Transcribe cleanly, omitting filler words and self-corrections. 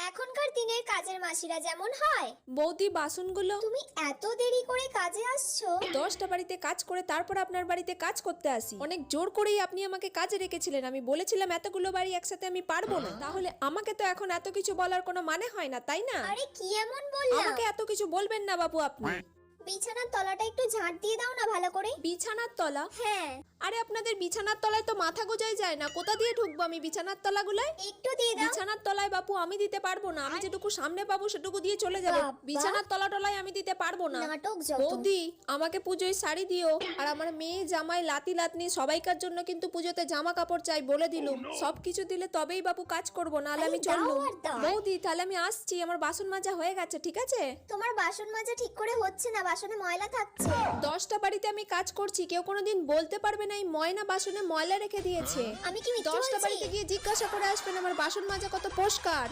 এখনকার দিনের কাজের মাসিরা যেমন হয়। বৌদি বাসনগুলো। তুমি এত দেরি করে কাজে আসছো? 10টা বাড়িতে কাজ করে তারপর আপনার বাড়িতে কাজ করতে আসি। অনেক জোর করেই আপনি আমাকে কাজে রেখেছিলেন, আমি বলেছিলাম এতগুলো বাড়ি একসাথে আমি পারবো না। তাহলে আমাকে তো এখন এত কিছু বলার কোনো মানে হয় না, তাই না? আরে কি এমন বললাম? আমাকে এত কিছু বলবেন না বাবু আপনি। বিছানার তলাটা একটু ঝাঁট দিয়ে দাও না ভালো করে। বিছানার তলা? হ্যাঁ। আরে আপনাদের বিছানার তলায় তো মাথা গোজাই যায় না, কোথা দিয়ে ঢুকবো আমি বিছানার তলাগুলায়? একটু দিয়ে দাও। বিছানার তলায় বাপু আমি দিতে পারবো না, আমি যেটুকু সামনে পাবো সেটুকু দিয়ে চলে যাবো। বাবা। বিছানার তলা টলায় আমি দিতে পারবো না। নাটক যত। বৌদি আমাকে পুজোয় শাড়ি দিও, আর আমার মেয়ে জামাই লাতি লাতনি সবাইকার জন্য কিন্তু পুজোতে জামা কাপড় চাই বলে দিলুম। সবকিছু দিলে তবেই বাপু কাজ করবো, নাহলে আমি আরে চললুম। দাও আর দাও। বৌদি তাহলে আমি আসছি, আমার বাসন মাজা হয়ে গেছে, ঠিক আছে? তোমার বাসন মাজা ঠিক করে হচ্ছে না, বাসনে ময়লা থাকছে। 10টা বাড়িতে আমি কাজ করছি, কেউ কোনোদিন বলতে পারবে না এই ময়না বাসনে ময়লা রেখে দিয়েছে। আমি কি মিথ্যে 10টা বলছি? বাড়িতে গিয়ে জিজ্ঞাসা করে আসবেন আমার বাসন মাজা কত পরিষ্কার।